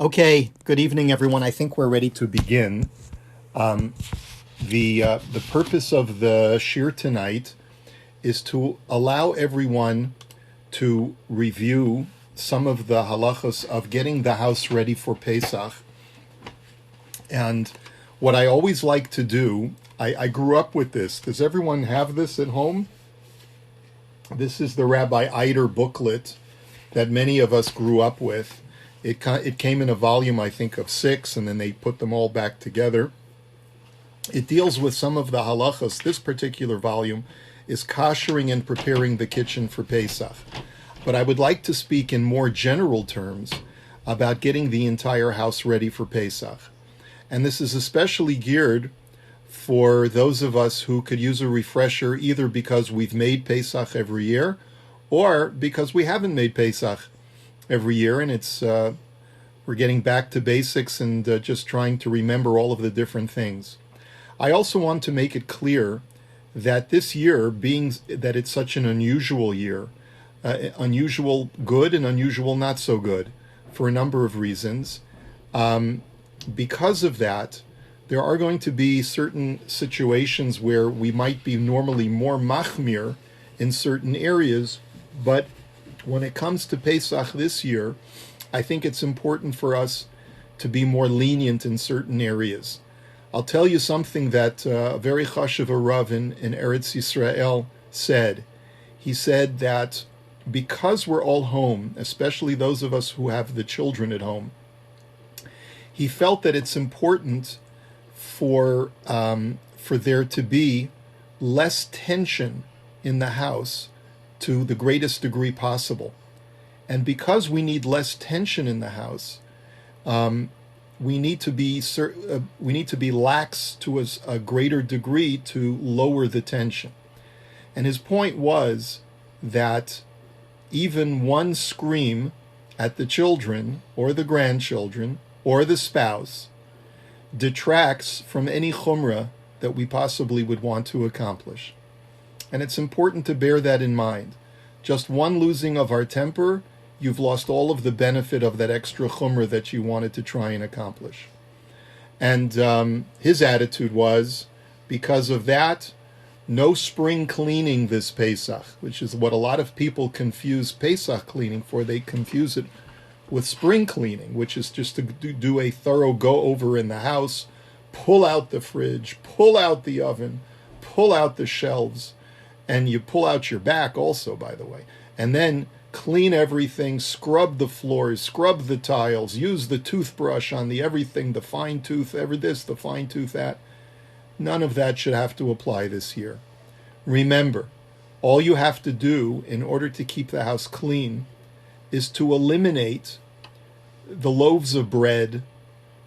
Okay, good evening, everyone. I think we're ready to begin. The purpose of the shir tonight is to allow everyone to review some of the halachos of getting the house ready for Pesach. And what I always like to do, I grew up with this. Does everyone have this at home? This is the Rabbi Eider booklet that many of us grew up with. It came in a volume, I think, of 6, and then they put them all back together. It deals with some of the halachas. This particular volume is koshering and preparing the kitchen for Pesach. But I would like to speak in more general terms about getting the entire house ready for Pesach. And this is especially geared for those of us who could use a refresher, either because we've made Pesach every year or because we haven't made Pesach every year, and it's we're getting back to basics and just trying to remember all of the different things. I also want to make it clear that this year, being that it's such an unusual year, unusual good and unusual not so good, for a number of reasons, because of that, there are going to be certain situations where we might be normally more machmir in certain areas, but when it comes to Pesach this year, I think it's important for us to be more lenient in certain areas. I'll tell you something that a very chashuv Rav in Eretz Yisrael said. He said that because we're all home, especially those of us who have the children at home, he felt that it's important for there to be less tension in the house to the greatest degree possible. And because we need less tension in the house, we need to be lax to a greater degree to lower the tension. And his point was that even one scream at the children or the grandchildren or the spouse detracts from any chumrah that we possibly would want to accomplish. And it's important to bear that in mind. Just one losing of our temper, you've lost all of the benefit of that extra chumrah that you wanted to try and accomplish. And his attitude was, because of that, no spring cleaning this Pesach, which is what a lot of people confuse Pesach cleaning for. They confuse it with spring cleaning, which is just to do a thorough go-over in the house, pull out the fridge, pull out the oven, pull out the shelves, and you pull out your back also, by the way, and then clean everything, scrub the floors, scrub the tiles, use the toothbrush on the everything, the fine tooth, the fine tooth that. None of that should have to apply this year. Remember, all you have to do in order to keep the house clean is to eliminate the loaves of bread,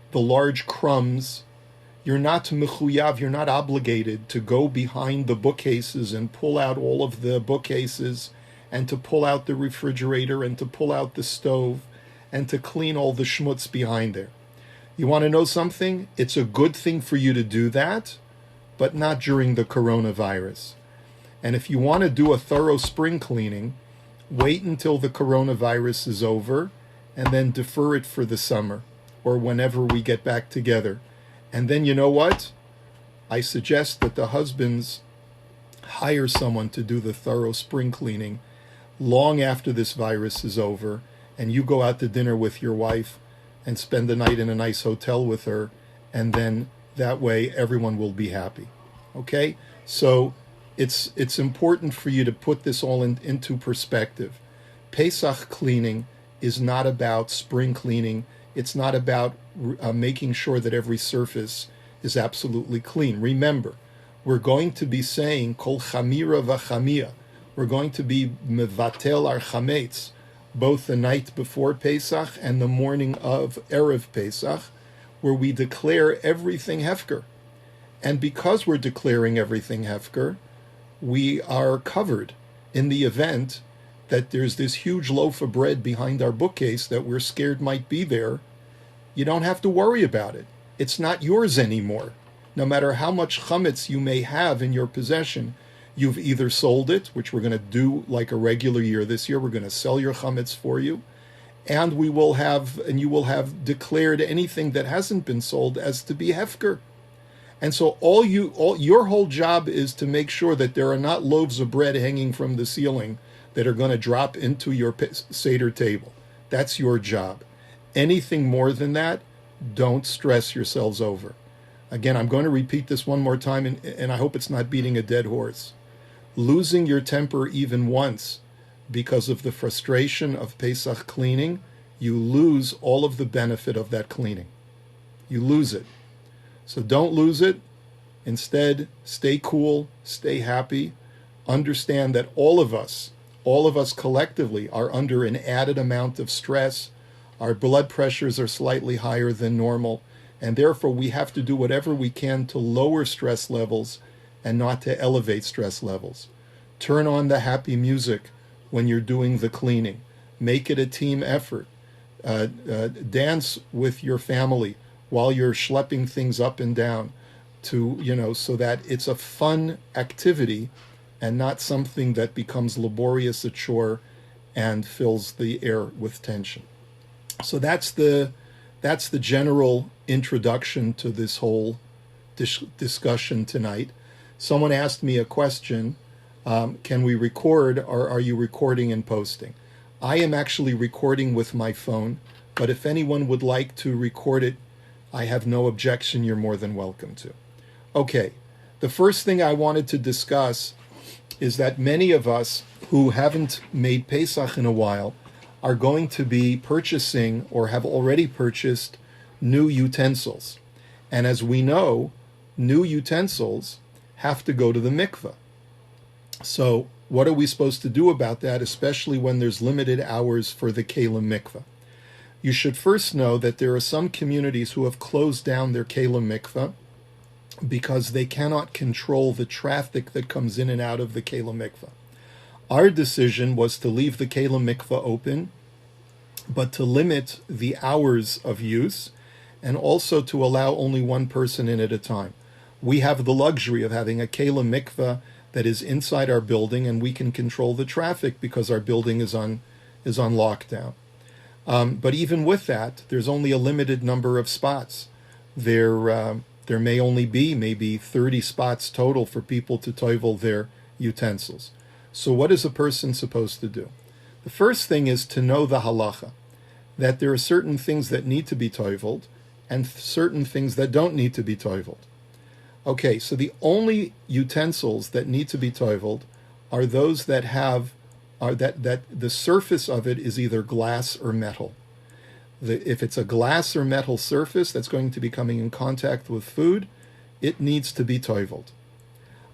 the large crumbs. You're not mechuyav, you're not obligated to go behind the bookcases and pull out all of the bookcases and to pull out the refrigerator and to pull out the stove and to clean all the schmutz behind there. You want to know something? It's a good thing for you to do that, but not during the coronavirus. And if you want to do a thorough spring cleaning, wait until the coronavirus is over and then defer it for the summer or whenever we get back together. And then you know what? I suggest that the husbands hire someone to do the thorough spring cleaning long after this virus is over, and you go out to dinner with your wife and spend the night in a nice hotel with her, and then that way everyone will be happy. Okay? So it's important for you to put this all into perspective. Pesach cleaning is not about spring cleaning. It's not about making sure that every surface is absolutely clean. Remember, we're going to be saying kol chamira v'chamia. We're going to be mevatel our chametz, both the night before Pesach and the morning of Erev Pesach, where we declare everything hefker. And because we're declaring everything hefker, we are covered in the event that there's this huge loaf of bread behind our bookcase that we're scared might be there. You don't have to worry about it. It's not yours anymore. No matter how much chametz you may have in your possession, you've either sold it, which we're going to do like a regular year this year. We're going to sell your chametz for you, and you will have declared anything that hasn't been sold as to be hefker. And so your whole job is to make sure that there are not loaves of bread hanging from the ceiling that are going to drop into your Seder table. That's your job. Anything more than that, don't stress yourselves over. Again, I'm going to repeat this one more time, and I hope it's not beating a dead horse. Losing your temper even once because of the frustration of Pesach cleaning, you lose all of the benefit of that cleaning. You lose it. So don't lose it. Instead, stay cool, stay happy. Understand that all of us collectively are under an added amount of stress. Our blood pressures are slightly higher than normal, and therefore we have to do whatever we can to lower stress levels and not to elevate stress levels. Turn on the happy music when you're doing the cleaning. Make it a team effort. Dance with your family while you're schlepping things up and down so that it's a fun activity and not something that becomes laborious a chore and fills the air with tension. So that's the general introduction to this whole discussion tonight. Someone asked me a question, can we record, or are you recording and posting? I am actually recording with my phone, but if anyone would like to record it, I have no objection. You're more than welcome to. Okay, the first thing I wanted to discuss is that many of us who haven't made Pesach in a while are going to be purchasing or have already purchased new utensils. And as we know, new utensils have to go to the mikveh. So what are we supposed to do about that, especially when there's limited hours for the kelim mikveh? You should first know that there are some communities who have closed down their kelim mikveh because they cannot control the traffic that comes in and out of the kelim mikveh. Our decision was to leave the kelim mikveh open, but to limit the hours of use and also to allow only one person in at a time. We have the luxury of having a kelim mikveh that is inside our building, and we can control the traffic because our building is on lockdown. But even with that, there's only a limited number of spots. There may only be maybe 30 spots total for people to toivel their utensils. So what is a person supposed to do? The first thing is to know the halacha, that there are certain things that need to be toiveled and certain things that don't need to be toiveled. Okay, so the only utensils that need to be toiveled are those that the surface of it is either glass or metal. If it's a glass or metal surface that's going to be coming in contact with food, it needs to be toiveled.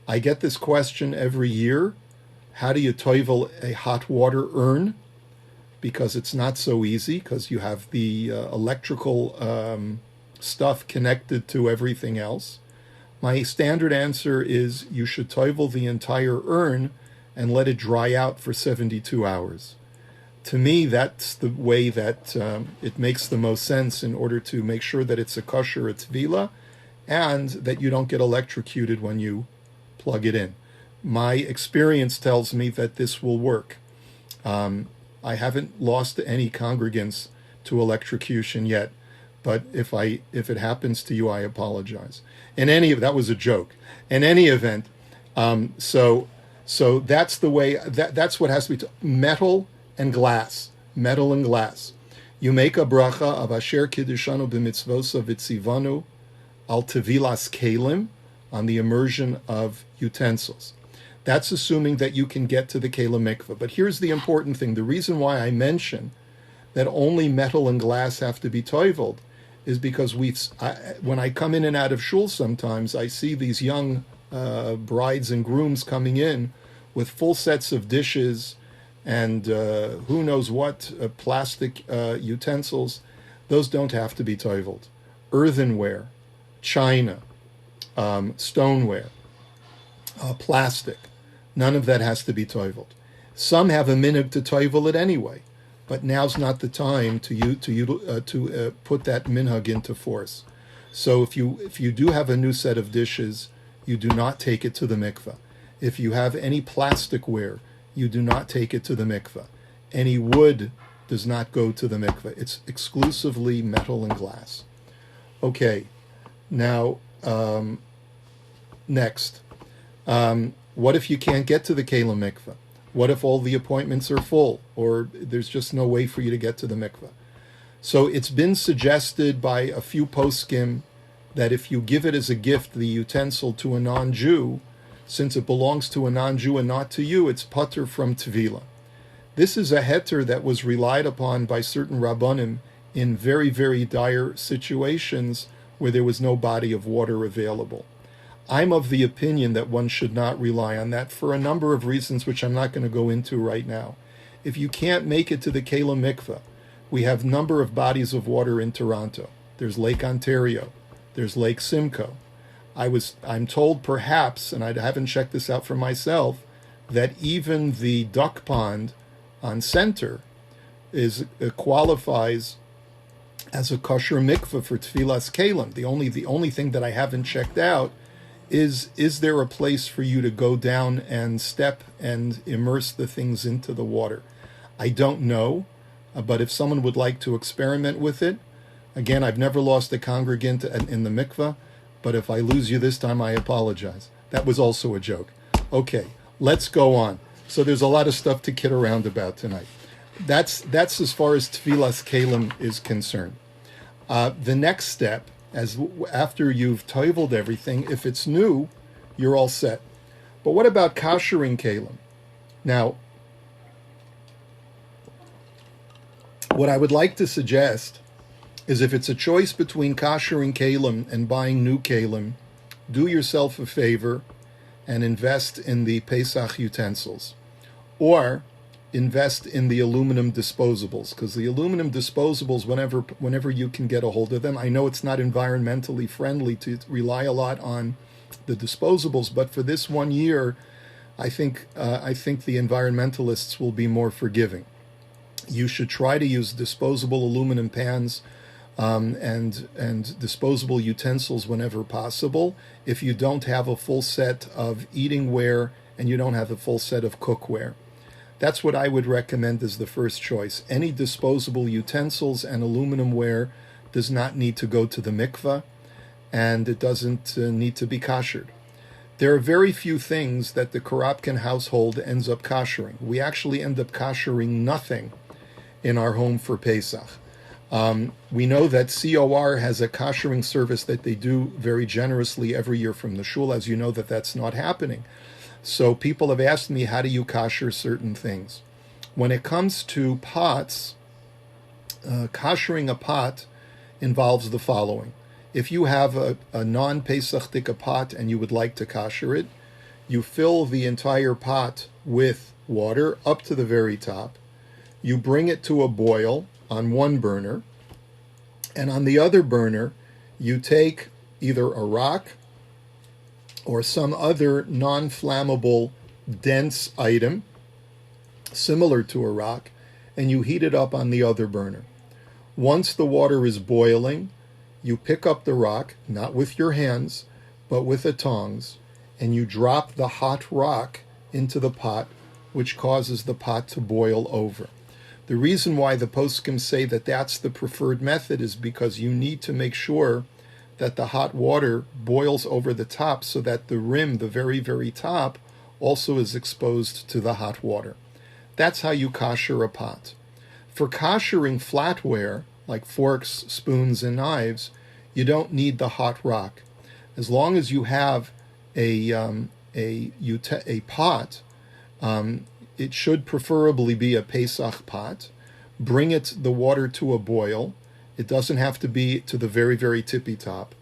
I get this question every year. How do you toivel a hot water urn? Because it's not so easy, because you have the electrical stuff connected to everything else. My standard answer is you should toivel the entire urn and let it dry out for 72 hours. To me, that's the way that it makes the most sense in order to make sure that it's a kosher, it's vila, and that you don't get electrocuted when you plug it in. My experience tells me that this will work. I haven't lost any congregants to electrocution yet, but if it happens to you, I apologize. That was a joke. In any event, so that's the way. That's what has to be metal and glass. Metal and glass. You make a bracha of Asher Kiddushanu b'mitzvosa v'tzivanu al tevilas kelim on the immersion of utensils. That's assuming that you can get to the kelim mikveh. But here's the important thing. The reason why I mention that only metal and glass have to be toiveled is because when I come in and out of shul sometimes, I see these young brides and grooms coming in with full sets of dishes and who knows what, plastic utensils. Those don't have to be toiveled. Earthenware, china, stoneware, plastic, none of that has to be toiveled. Some have a minhag to toivel it anyway, but now's not the time to put that minhag into force. So if you do have a new set of dishes, you do not take it to the mikveh. If you have any plasticware, you do not take it to the mikveh. Any wood does not go to the mikveh. It's exclusively metal and glass. Okay, now, next. What if you can't get to the Kelim mikveh? What if all the appointments are full, or there's just no way for you to get to the mikveh? So it's been suggested by a few poskim that if you give it as a gift, the utensil, to a non-Jew, since it belongs to a non-Jew and not to you, it's patur from tevilah. This is a heter that was relied upon by certain rabbanim in very, very dire situations where there was no body of water available. I'm of the opinion that one should not rely on that for a number of reasons, which I'm not going to go into right now. If you can't make it to the Kelim mikveh, we have a number of bodies of water in Toronto. There's Lake Ontario. There's Lake Simcoe. I'm told perhaps, and I haven't checked this out for myself, that even the duck pond on Center qualifies as a kosher mikveh for tfilas kelim. The only thing that I haven't checked out is there a place for you to go down and step and immerse the things into the water? I don't know, but if someone would like to experiment with it, again, I've never lost a congregant in the mikveh, but if I lose you this time, I apologize. That was also a joke. Okay, let's go on. So there's a lot of stuff to kid around about tonight. That's as far as tfilas kelim is concerned. The next step, after you've toiveled everything, if it's new, you're all set. But what about koshering kelim? Now, what I would like to suggest is if it's a choice between koshering kelim and buying new kelim, do yourself a favor and invest in the Pesach utensils. Or invest in the aluminum disposables, because the aluminum disposables, whenever you can get a hold of them, I know it's not environmentally friendly to rely a lot on the disposables, but for this 1 year, I think the environmentalists will be more forgiving. You should try to use disposable aluminum pans and disposable utensils whenever possible. If you don't have a full set of eating ware and you don't have a full set of cookware, that's what I would recommend as the first choice. Any disposable utensils and aluminum ware does not need to go to the mikveh, and it doesn't need to be koshered. There are very few things that the Korobkin household ends up koshering. We actually end up koshering nothing in our home for Pesach. We know that COR has a koshering service that they do very generously every year from the shul. As you know, that's not happening. So people have asked me, how do you kosher certain things? When it comes to pots, koshering a pot involves the following. If you have a non-Pesach tikka pot and you would like to kosher it, you fill the entire pot with water up to the very top. You bring it to a boil on one burner, and on the other burner, you take either a rock or some other non-flammable, dense item, similar to a rock, and you heat it up on the other burner. Once the water is boiling, you pick up the rock, not with your hands, but with the tongs, and you drop the hot rock into the pot, which causes the pot to boil over. The reason why the poskim say that that's the preferred method is because you need to make sure that the hot water boils over the top so that the rim, the very, very top, also is exposed to the hot water. That's how you kosher a pot. For koshering flatware, like forks, spoons, and knives, you don't need the hot rock. As long as you have a pot, it should preferably be a Pesach pot. Bring the water to a boil. It doesn't have to be to the very, very tippy top.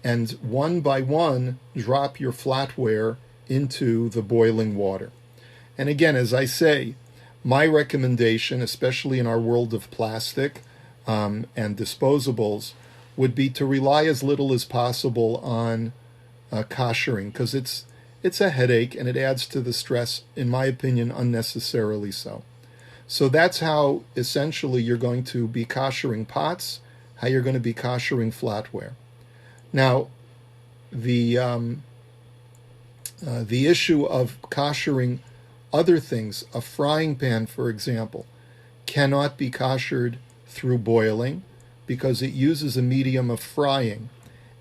And one by one, drop your flatware into the boiling water. And again, as I say, my recommendation, especially in our world of plastic and disposables, would be to rely as little as possible on koshering, because it's a headache and it adds to the stress, in my opinion, unnecessarily so. So that's how essentially you're going to be koshering pots, how you're going to be koshering flatware. Now, the issue of koshering other things, a frying pan, for example, cannot be koshered through boiling because it uses a medium of frying.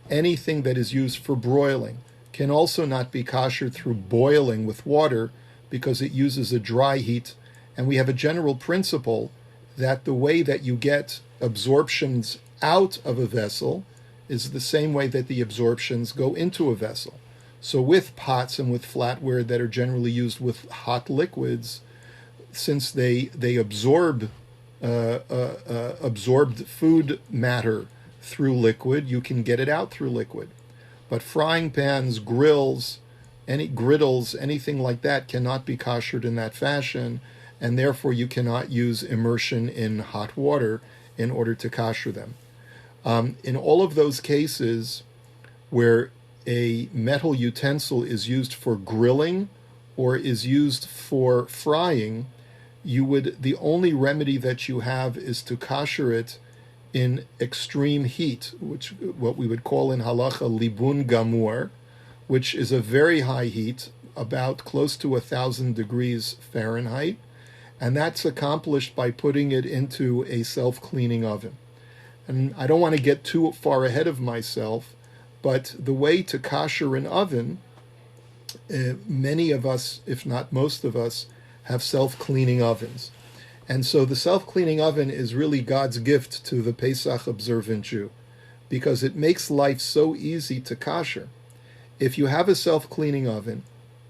Anything that is used for broiling can also not be koshered through boiling with water because it uses a dry heat. And we have a general principle that the way that you get absorptions out of a vessel is the same way that the absorptions go into a vessel. So with pots and with flatware that are generally used with hot liquids, since they absorb absorbed food matter through liquid, you can get it out through liquid. But frying pans, grills, any griddles, anything like that cannot be koshered in that fashion, and therefore you cannot use immersion in hot water in order to kosher them. In all of those cases where a metal utensil is used for grilling or is used for frying, the only remedy that you have is to kosher it in extreme heat, which what we would call in halacha libun gamur, which is a very high heat, about close to 1,000 degrees Fahrenheit, and that's accomplished by putting it into a self-cleaning oven. And I don't want to get too far ahead of myself, but the way to kosher an oven, many of us, if not most of us, have self-cleaning ovens. And so the self-cleaning oven is really God's gift to the Pesach observant Jew, because it makes life so easy to kosher. If you have a self-cleaning oven,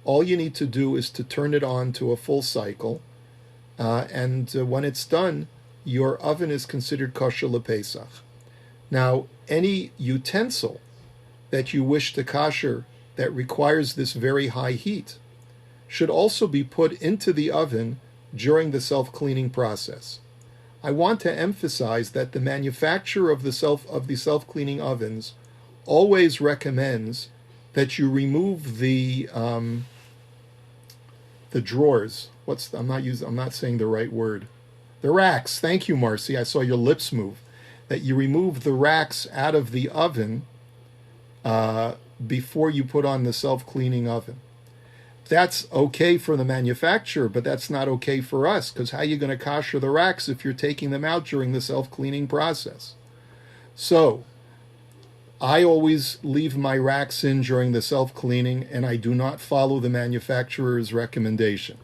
all you need to do is to turn it on to a full cycle, and when it's done, your oven is considered kosher lePesach. Now, any utensil that you wish to kosher that requires this very high heat should also be put into the oven during the self-cleaning process. I want to emphasize that the manufacturer of the self-cleaning ovens always recommends that you remove the drawers. I'm not saying the right word. The racks. Thank you, Marcy. I saw your lips move. That you remove the racks out of the oven before you put on the self-cleaning oven. That's okay for the manufacturer, but that's not okay for us, because how are you going to kosher the racks if you're taking them out during the self-cleaning process? So, I always leave my racks in during the self-cleaning, and I do not follow the manufacturer's recommendation.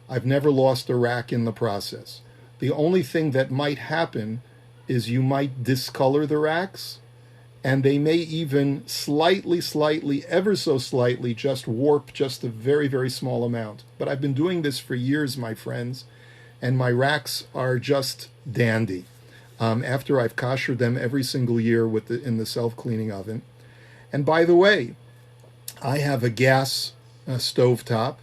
I've never lost a rack in the process. The only thing that might happen is you might discolor the racks, and they may even slightly, ever so slightly, just warp just a very, very small amount. But I've been doing this for years, my friends, and my racks are just dandy. After I've koshered them every single year in the self-cleaning oven. And by the way, I have a gas stovetop,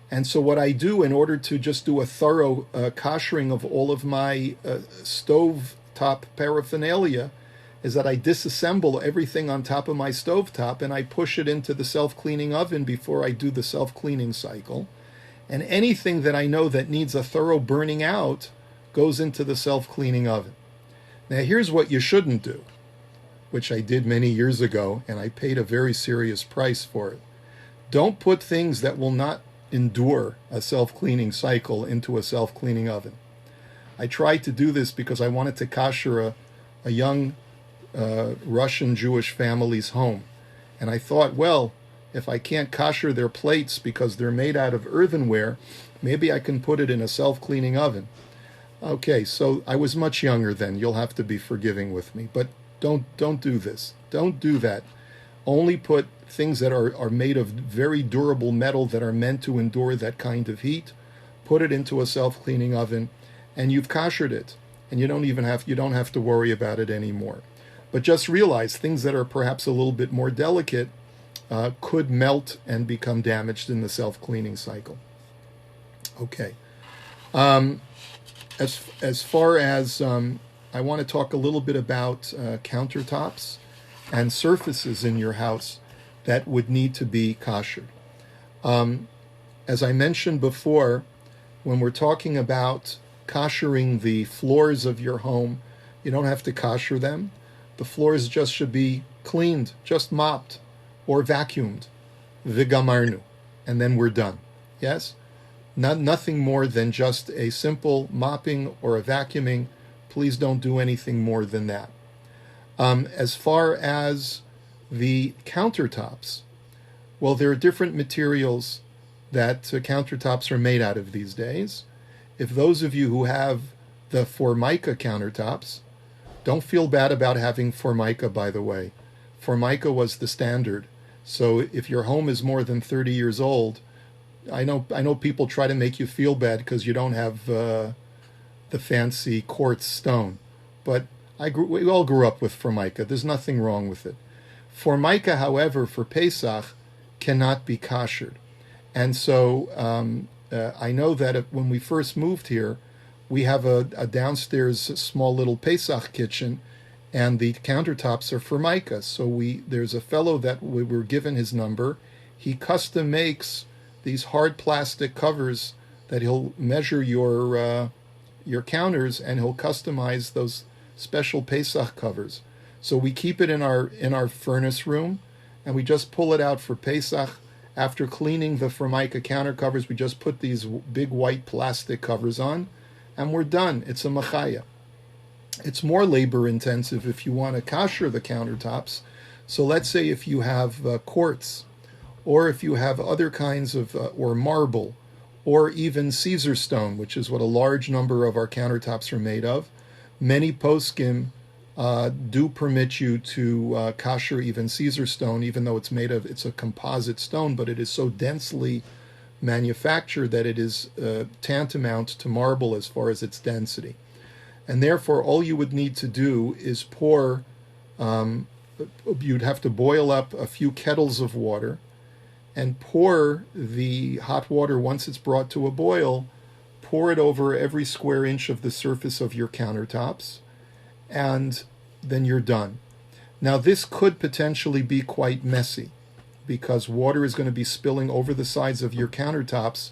and so what I do in order to just do a thorough koshering of all of my stovetop paraphernalia is that I disassemble everything on top of my stovetop and I push it into the self-cleaning oven before I do the self-cleaning cycle. And anything that I know that needs a thorough burning out goes into the self-cleaning oven. Now here's what you shouldn't do, which I did many years ago, and I paid a very serious price for it. Don't put things that will not endure a self-cleaning cycle into a self-cleaning oven. I tried to do this because I wanted to kosher a young Russian Jewish family's home. And I thought, well, if I can't kosher their plates because they're made out of earthenware, maybe I can put it in a self-cleaning oven. Okay, so I was much younger then. You'll have to be forgiving with me. But don't do this. Don't do that. Only put things that are made of very durable metal that are meant to endure that kind of heat. Put it into a self-cleaning oven, and you've koshered it. And you don't have to worry about it anymore. But just realize things that are perhaps a little bit more delicate could melt and become damaged in the self-cleaning cycle. Okay. As far as I want to talk a little bit about countertops and surfaces in your house that would need to be koshered. As I mentioned before, when we're talking about koshering the floors of your home, you don't have to kosher them. The floors just should be cleaned, just mopped or vacuumed, v'gamarnu, and then we're done. Yes? Nothing more than just a simple mopping or a vacuuming. Please don't do anything more than that. As far as the countertops, well, there are different materials that countertops are made out of these days. If those of you who have the Formica countertops, don't feel bad about having Formica, by the way. Formica was the standard. So if your home is more than 30 years old, I know people try to make you feel bad because you don't have the fancy quartz stone. But we all grew up with Formica. There's nothing wrong with it. Formica, however, for Pesach, cannot be koshered. And so I know that when we first moved here, we have a downstairs small little Pesach kitchen, and the countertops are Formica. So there's a fellow that we were given his number. He custom makes these hard plastic covers that he'll measure your counters, and he'll customize those special Pesach covers. So we keep it in our furnace room, and we just pull it out for Pesach. After cleaning the Formica counter covers, we just put these big white plastic covers on, and we're done. It's a machaya. It's more labor intensive if you want to kosher the countertops. So let's say if you have quartz, or if you have other kinds of, or marble, or even Caesar stone, which is what a large number of our countertops are made of. Many poskim do permit you to kosher even Caesar stone, even though it's a composite stone, but it is so densely manufactured that it is tantamount to marble as far as its density. And therefore, all you would need to do is pour, you'd have to boil up a few kettles of water and pour the hot water once it's brought to a boil, pour it over every square inch of the surface of your countertops, and then you're done. Now, this could potentially be quite messy because water is going to be spilling over the sides of your countertops,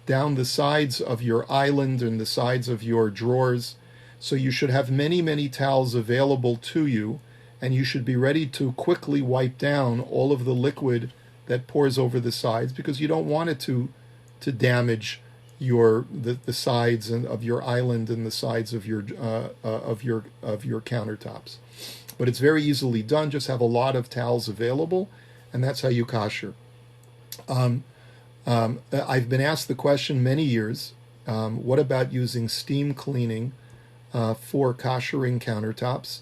down the sides of your island and the sides of your drawers. So you should have many, many towels available to you, and you should be ready to quickly wipe down all of the liquid that pours over the sides, because you don't want it to damage the sides of your island and the sides of your countertops. But it's very easily done. Just have a lot of towels available, and that's how you kosher. I've been asked the question many years, what about using steam cleaning for koshering countertops?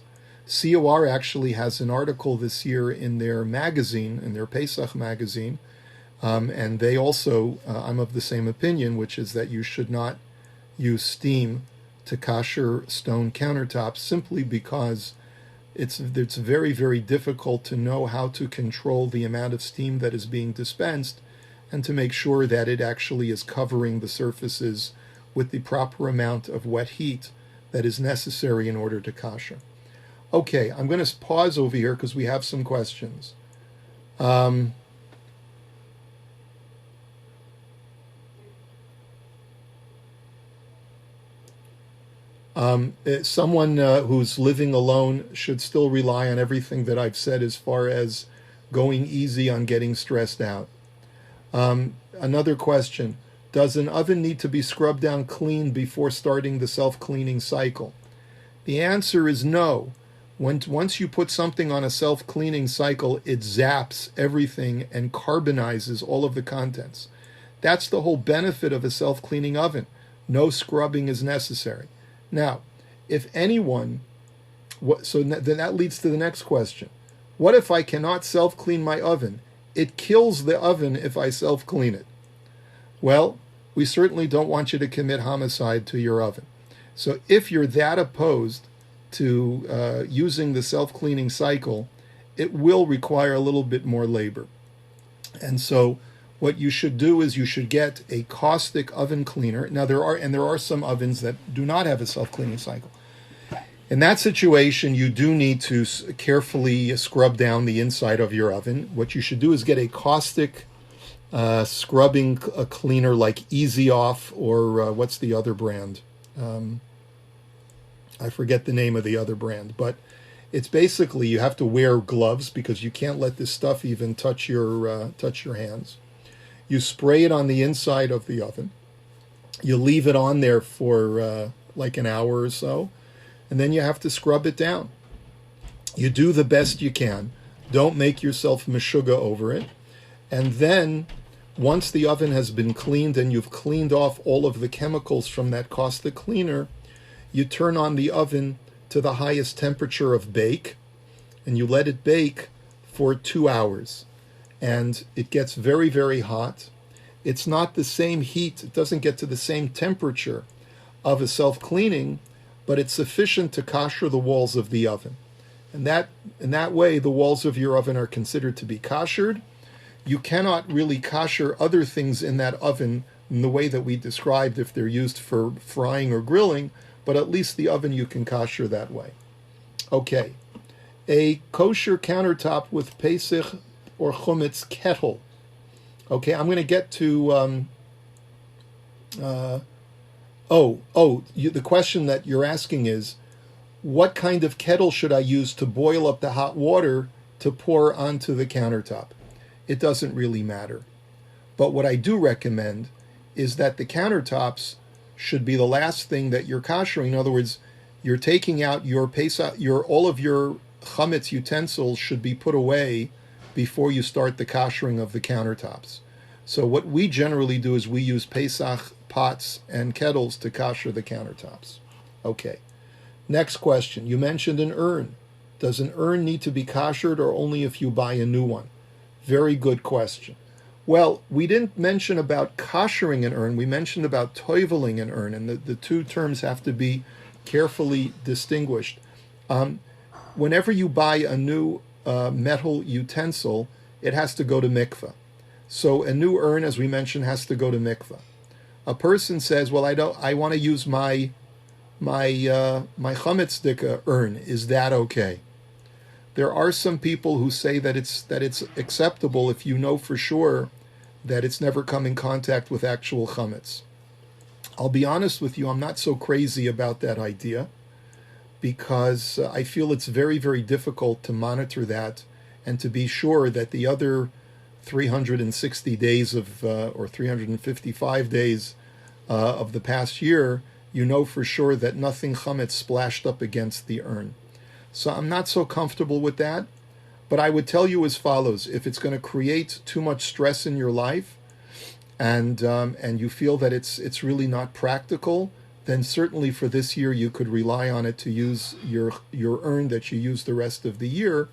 COR actually has an article this year in their magazine, in their Pesach magazine, and they also, I'm of the same opinion, which is that you should not use steam to kosher stone countertops, simply because it's very, very difficult to know how to control the amount of steam that is being dispensed and to make sure that it actually is covering the surfaces with the proper amount of wet heat that is necessary in order to kosher. Okay, I'm going to pause over here because we have some questions. Someone who's living alone should still rely on everything that I've said as far as going easy on getting stressed out. Another question: does an oven need to be scrubbed down clean before starting the self-cleaning cycle? The answer is no. Once you put something on a self-cleaning cycle, it zaps everything and carbonizes all of the contents. That's the whole benefit of a self-cleaning oven. No scrubbing is necessary. Now, if anyone, then that leads to the next question. What if I cannot self-clean my oven? It kills the oven if I self-clean it. Well, we certainly don't want you to commit homicide to your oven. So if you're that opposed to using the self-cleaning cycle, it will require a little bit more labor. And so what you should do is you should get a caustic oven cleaner. Now there are some ovens that do not have a self-cleaning cycle. In that situation, you do need to carefully scrub down the inside of your oven. What you should do is get a caustic scrubbing cleaner like Easy Off, or what's the other brand? I forget the name of the other brand, but it's basically you have to wear gloves because you can't let this stuff even touch your hands. You spray it on the inside of the oven, You leave it on there for like an hour or so, and then you have to scrub it down. You do the best you can. Don't make yourself meshuga over it. And then, once the oven has been cleaned and you've cleaned off all of the chemicals from that caustic cleaner, you turn on the oven to the highest temperature of bake, and you let it bake for 2 hours. And it gets very, very hot. It's not the same heat, it doesn't get to the same temperature of a self-cleaning, but it's sufficient to kosher the walls of the oven. And in that way, the walls of your oven are considered to be koshered. You cannot really kosher other things in that oven in the way that we described if they're used for frying or grilling, but at least the oven you can kosher that way. Okay, a kosher countertop with Pesach or Chumetz kettle. Okay, I'm going to get to the question that you're asking is, what kind of kettle should I use to boil up the hot water to pour onto the countertop? It doesn't really matter. But what I do recommend is that the countertops should be the last thing that you're koshering. In other words, you're taking out your Pesach, all of your chametz utensils should be put away before you start the koshering of the countertops. So what we generally do is we use Pesach pots and kettles to kosher the countertops. Okay. Next question. You mentioned an urn. Does an urn need to be koshered or only if you buy a new one? Very good question. Well, we didn't mention about koshering an urn. We mentioned about toiveling an urn, and the two terms have to be carefully distinguished. Whenever you buy a new metal utensil, it has to go to mikveh. So a new urn, as we mentioned, has to go to mikveh. A person says, "Well, I want to use my chametz dika urn. Is that okay?" There are some people who say that it's acceptable if you know for sure that it's never come in contact with actual chametz. I'll be honest with you, I'm not so crazy about that idea, because I feel it's very, very difficult to monitor that and to be sure that the other 360 days or 355 days of the past year, you know for sure that nothing chametz splashed up against the urn. So I'm not so comfortable with that, but I would tell you as follows: if it's going to create too much stress in your life, and you feel that it's really not practical, then certainly for this year you could rely on it to use your urn that you use the rest of the year.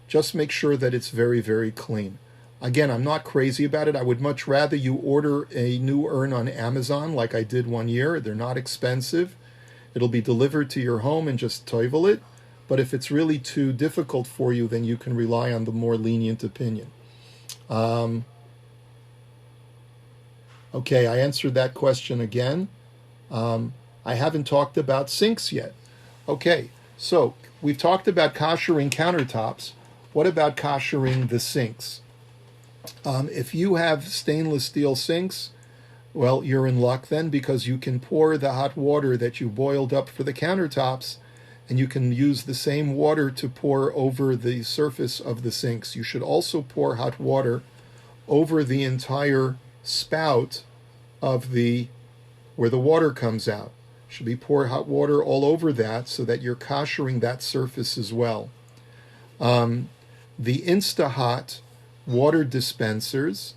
Just make sure that it's very, very clean. Again, I'm not crazy about it. I would much rather you order a new urn on Amazon like I did one year. They're not expensive. It'll be delivered to your home and just toivel it. But if it's really too difficult for you, then you can rely on the more lenient opinion. Okay, I answered that question again. I haven't talked about sinks yet. Okay, so we've talked about koshering countertops. What about koshering the sinks? If you have stainless steel sinks, well, you're in luck then, because you can pour the hot water that you boiled up for the countertops, and you can use the same water to pour over the surface of the sinks. You should also pour hot water over the entire spout of where the water comes out. Should be pour hot water all over that so that you're koshering that surface as well. The Insta-Hot water dispensers,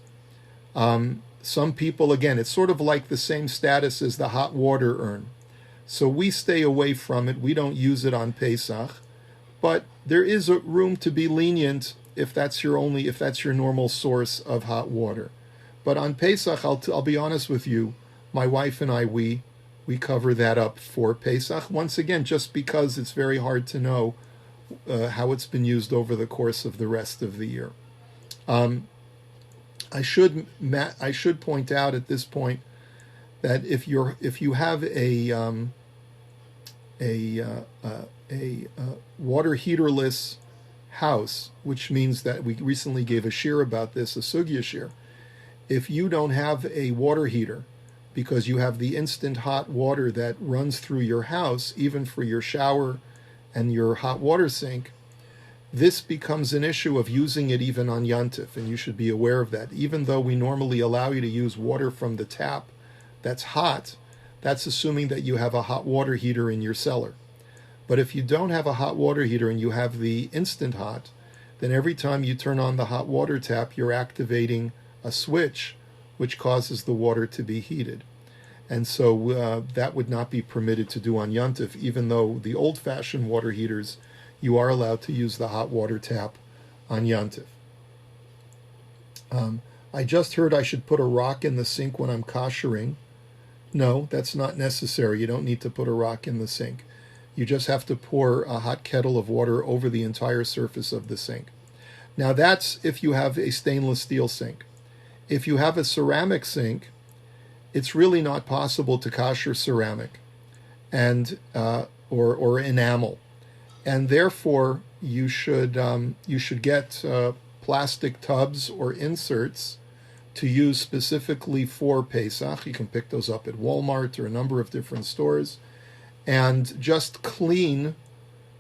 some people, again, it's sort of like the same status as the hot water urn. So we stay away from it. We don't use it on Pesach, but there is a room to be lenient if that's your normal source of hot water. But on Pesach, I'll be honest with you, my wife and I, we cover that up for Pesach. Once again, just because it's very hard to know how it's been used over the course of the rest of the year. I should point out at this point that if you have a water heaterless house, which means that we recently gave a shir about this, a sugya shir. If you don't have a water heater because you have the instant hot water that runs through your house, even for your shower and your hot water sink, this becomes an issue of using it even on Yantif, and you should be aware of that. Even though we normally allow you to use water from the tap that's hot, that's assuming that you have a hot water heater in your cellar. But if you don't have a hot water heater and you have the instant hot, then every time you turn on the hot water tap, you're activating a switch which causes the water to be heated. And so that would not be permitted to do on Yontif, even though the old-fashioned water heaters, you are allowed to use the hot water tap on Yontif. I just heard I should put a rock in the sink when I'm koshering. No, that's not necessary. You don't need to put a rock in the sink. You just have to pour a hot kettle of water over the entire surface of the sink. Now that's if you have a stainless steel sink. If you have a ceramic sink, it's really not possible to kosher ceramic and or enamel, and therefore you should get plastic tubs or inserts to use specifically for Pesach. You can pick those up at Walmart or a number of different stores, and just clean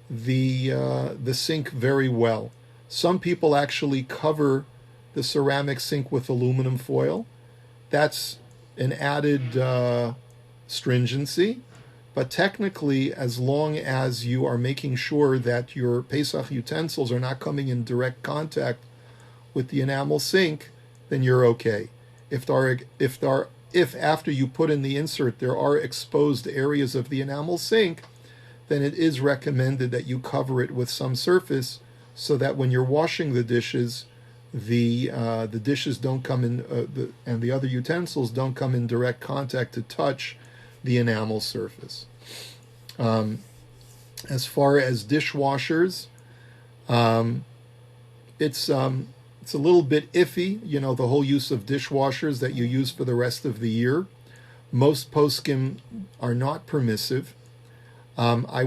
the sink very well. Some people actually cover the ceramic sink with aluminum foil. That's an added stringency, but technically, as long as you are making sure that your Pesach utensils are not coming in direct contact with the enamel sink, then you're okay. If after you put in the insert there are exposed areas of the enamel sink, then it is recommended that you cover it with some surface so that when you're washing the dishes, the dishes don't come in, and the other utensils don't come in direct contact to touch the enamel surface. As far as dishwashers, it's a little bit iffy, the whole use of dishwashers that you use for the rest of the year. Most poskim are not permissive. I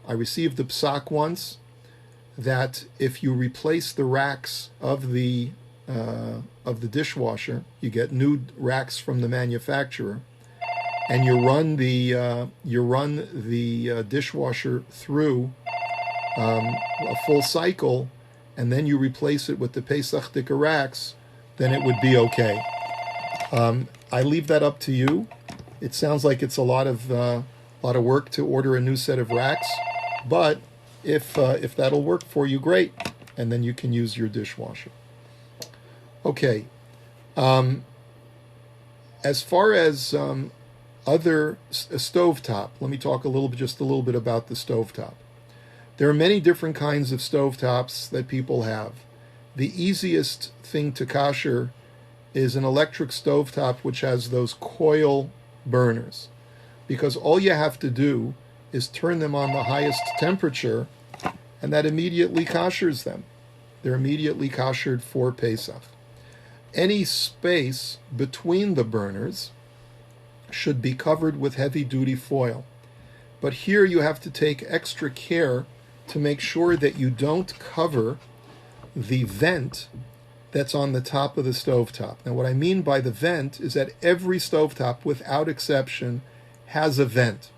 received a psak once that if you replace the racks of the dishwasher, you get new racks from the manufacturer, and you run the dishwasher through a full cycle, and then you replace it with the Pesach Dika racks, then it would be okay. I leave that up to you. It sounds like it's a lot of work to order a new set of racks, but if that'll work for you, great, and then you can use your dishwasher. Okay. As far as other stovetop, let me talk just a little bit about the stovetop. There are many different kinds of stovetops that people have. The easiest thing to kosher is an electric stovetop which has those coil burners, because all you have to do is turn them on the highest temperature, and that immediately koshers them. They're immediately koshered for Pesach. Any space between the burners should be covered with heavy-duty foil. But here you have to take extra care to make sure that you don't cover the vent that's on the top of the stovetop. Now, what I mean by the vent is that every stovetop, without exception, has a vent.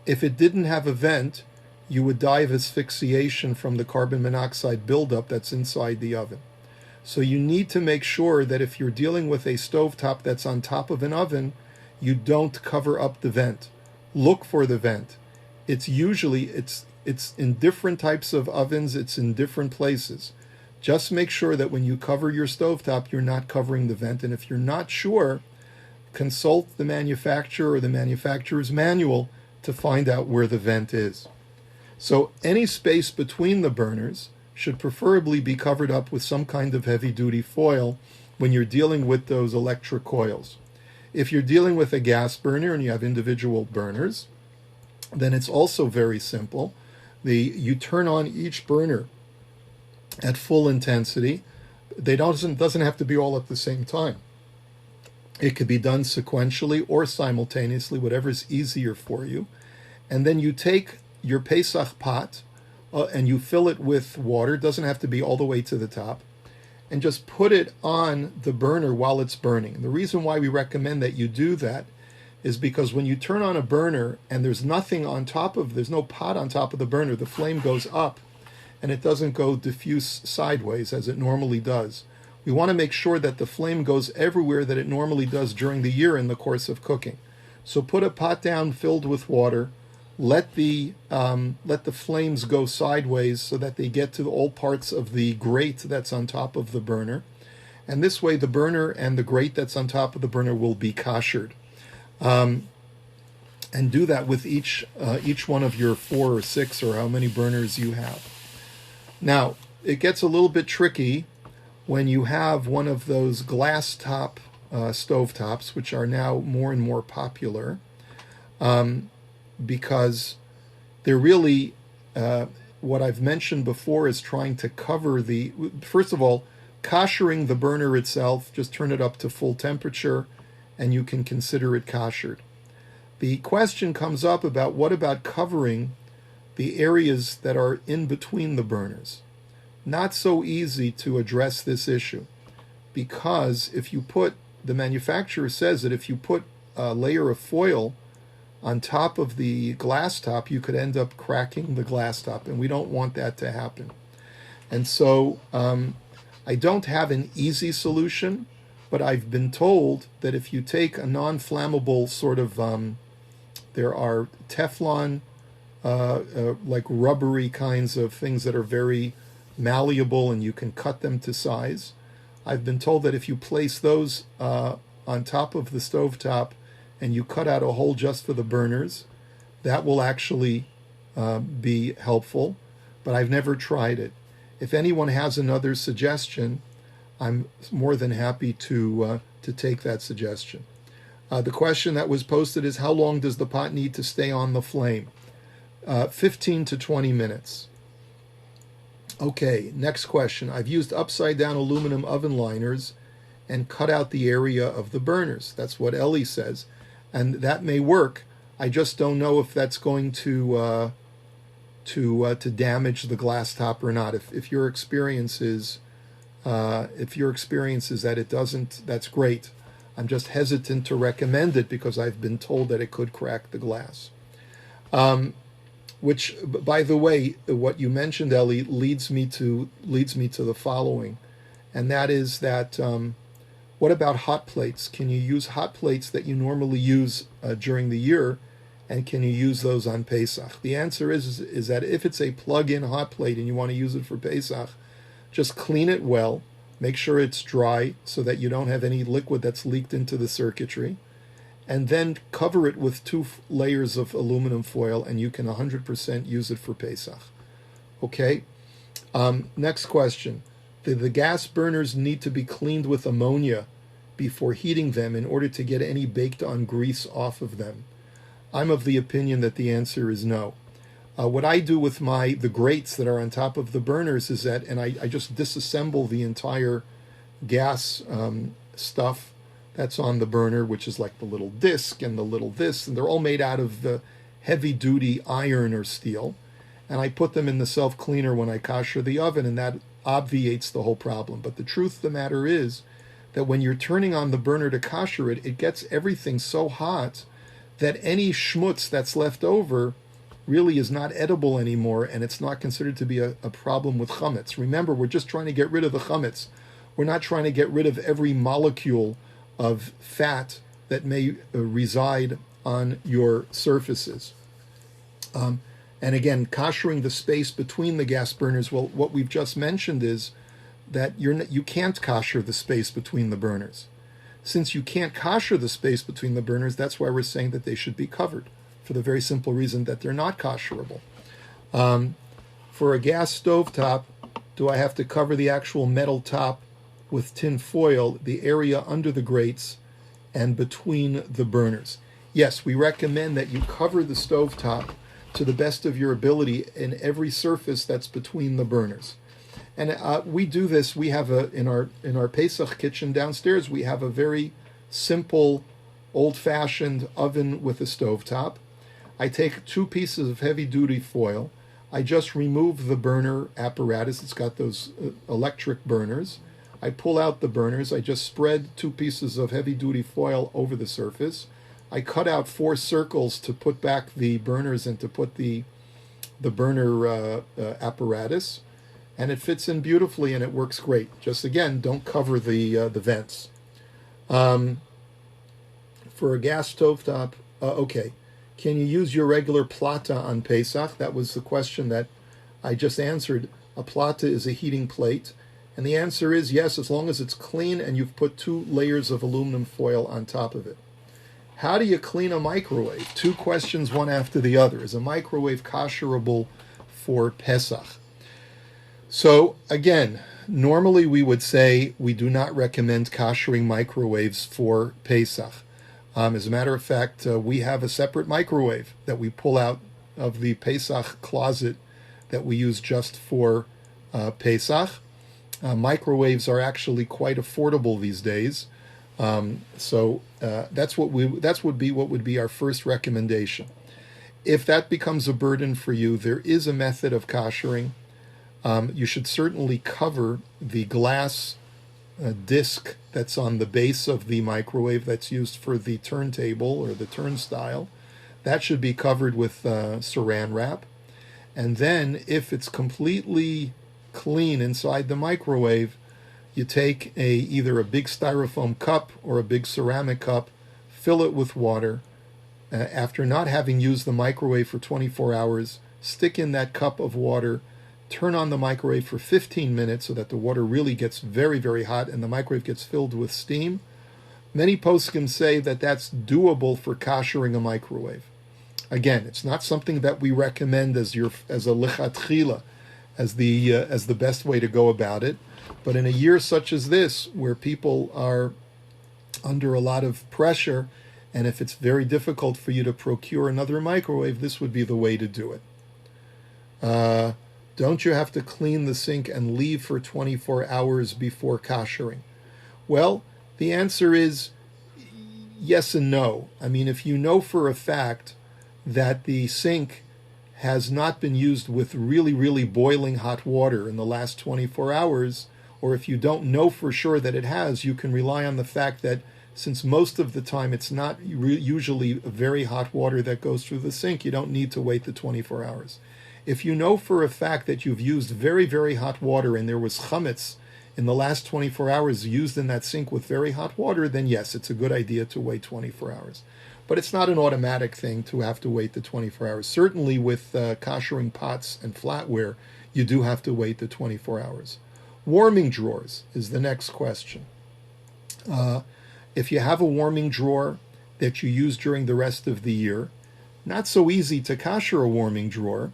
If it didn't have a vent, you would die of asphyxiation from the carbon monoxide buildup that's inside the oven. So you need to make sure that if you're dealing with a stovetop that's on top of an oven, you don't cover up the vent. Look for the vent. It's in different types of ovens, it's in different places. Just make sure that when you cover your stovetop, you're not covering the vent. And if you're not sure, consult the manufacturer or the manufacturer's manual to find out where the vent is. So any space between the burners should preferably be covered up with some kind of heavy-duty foil when you're dealing with those electric coils. If you're dealing with a gas burner and you have individual burners, then it's also very simple. You turn on each burner at full intensity. They doesn't have to be all at the same time. It could be done sequentially or simultaneously, whatever's easier for you. And then you take your Pesach pot and you fill it with water. It doesn't have to be all the way to the top. And just put it on the burner while it's burning. And the reason why we recommend that you do that is because when you turn on a burner and there's no pot on top of the burner, the flame goes up and it doesn't go diffuse sideways as it normally does. We want to make sure that the flame goes everywhere that it normally does during the year in the course of cooking. So put a pot down filled with water. Let the flames go sideways so that they get to all parts of the grate that's on top of the burner. And this way the burner and the grate that's on top of the burner will be koshered. And do that with each one of your 4 or 6 or how many burners you have. Now, it gets a little bit tricky when you have one of those glass top stovetops, which are now more and more popular, because they're really, what I've mentioned before is trying to cover first of all, koshering the burner itself, just turn it up to full temperature, and you can consider it koshered. The question comes up about what about covering the areas that are in between the burners. Not so easy to address this issue, because the manufacturer says that if you put a layer of foil on top of the glass top, you could end up cracking the glass top, and we don't want that to happen. And so I don't have an easy solution, but I've been told that if you take a non-flammable sort of, there are Teflon, like rubbery kinds of things that are very malleable and you can cut them to size. I've been told that if you place those on top of the stovetop and you cut out a hole just for the burners, that will actually be helpful, but I've never tried it. If anyone has another suggestion, I'm more than happy to take that suggestion. The question that was posted is, how long does the pot need to stay on the flame? 15 to 20 minutes. Okay, next question. I've used upside-down aluminum oven liners and cut out the area of the burners. That's what Ellie says. And that may work. I just don't know if that's going to damage the glass top or not. If your experience is that it doesn't, that's great. I'm just hesitant to recommend it because I've been told that it could crack the glass. Which, by the way, what you mentioned, Ellie, leads me to the following, and that is that what about hot plates? Can you use hot plates that you normally use during the year, and can you use those on Pesach? The answer is that if it's a plug-in hot plate and you want to use it for Pesach, just clean it well. Make sure it's dry so that you don't have any liquid that's leaked into the circuitry. And then cover it with 2 layers of aluminum foil and you can 100% use it for Pesach. Okay? Next question. The gas burners need to be cleaned with ammonia before heating them in order to get any baked-on grease off of them. I'm of the opinion that the answer is no. What I do with the grates that are on top of the burners is that, and I just disassemble the entire gas stuff that's on the burner, which is like the little disc and the little this, and they're all made out of the heavy-duty iron or steel. And I put them in the self-cleaner when I kosher the oven, and that obviates the whole problem. But the truth of the matter is that when you're turning on the burner to kosher it, it gets everything so hot that any schmutz that's left over really is not edible anymore, and it's not considered to be a problem with chametz. Remember, we're just trying to get rid of the chametz. We're not trying to get rid of every molecule of fat that may reside on your surfaces. And again, koshering the space between the gas burners, well, what we've just mentioned is that you can't kosher the space between the burners. Since you can't kosher the space between the burners, that's why we're saying that they should be covered, for the very simple reason that they're not kosherable. For a gas stovetop, do I have to cover the actual metal top with tin foil, the area under the grates and between the burners? Yes, we recommend that you cover the stovetop to the best of your ability in every surface that's between the burners. And we do this. We have in our Pesach kitchen downstairs, we have a very simple, old-fashioned oven with a stovetop. I take 2 pieces of heavy-duty foil. I just remove the burner apparatus. It's got those electric burners. I pull out the burners. I just spread 2 pieces of heavy-duty foil over the surface. I cut out 4 circles to put back the burners and to put the burner apparatus. and it fits in beautifully and it works great. Just again, don't cover the vents. For a gas stovetop, okay. Can you use your regular plata on Pesach? That was the question that I just answered. A plata is a heating plate. And the answer is yes, as long as it's clean and you've put 2 layers of aluminum foil on top of it. How do you clean a microwave? 2 questions, one after the other. Is a microwave kosherable for Pesach? So again, normally we would say we do not recommend koshering microwaves for Pesach. As a matter of fact, we have a separate microwave that we pull out of the Pesach closet that we use just for Pesach. Microwaves are actually quite affordable these days, so that's what would be our first recommendation. If that becomes a burden for you, there is a method of koshering. You should certainly cover the glass disc that's on the base of the microwave that's used for the turntable or the turnstile. That should be covered with saran wrap. And then if it's completely clean inside the microwave, you take either a big styrofoam cup or a big ceramic cup, fill it with water. After not having used the microwave for 24 hours, stick in that cup of water, turn on the microwave for 15 minutes so that the water really gets very, very hot and the microwave gets filled with steam. Many poskim say that that's doable for koshering a microwave. Again, it's not something that we recommend as a lichatchila, as the best way to go about it. But in a year such as this, where people are under a lot of pressure, and if it's very difficult for you to procure another microwave, this would be the way to do it. Don't you have to clean the sink and leave for 24 hours before koshering? Well, the answer is yes and no. I mean, if you know for a fact that the sink has not been used with really, really boiling hot water in the last 24 hours, or if you don't know for sure that it has, you can rely on the fact that since most of the time it's not usually very hot water that goes through the sink, you don't need to wait the 24 hours. If you know for a fact that you've used very, very hot water and there was chametz in the last 24 hours used in that sink with very hot water, then yes, it's a good idea to wait 24 hours. But it's not an automatic thing to have to wait the 24 hours. Certainly with koshering pots and flatware, you do have to wait the 24 hours. Warming drawers is the next question. If you have a warming drawer that you use during the rest of the year, not so easy to kosher a warming drawer,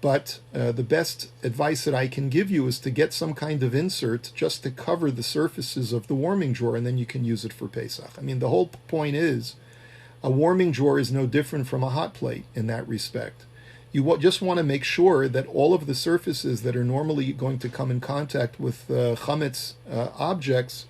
but the best advice that I can give you is to get some kind of insert just to cover the surfaces of the warming drawer, and then you can use it for Pesach. I mean, the whole point is a warming drawer is no different from a hot plate in that respect. You just want to make sure that all of the surfaces that are normally going to come in contact with chametz objects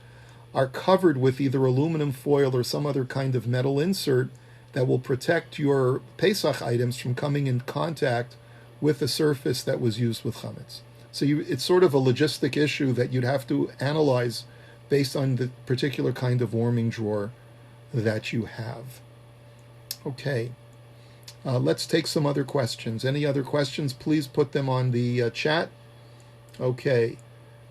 are covered with either aluminum foil or some other kind of metal insert that will protect your Pesach items from coming in contact with a surface that was used with chametz. So it's sort of a logistic issue that you'd have to analyze based on the particular kind of warming drawer that you have. Okay, let's take some other questions. Any other questions, please put them on the chat. Okay,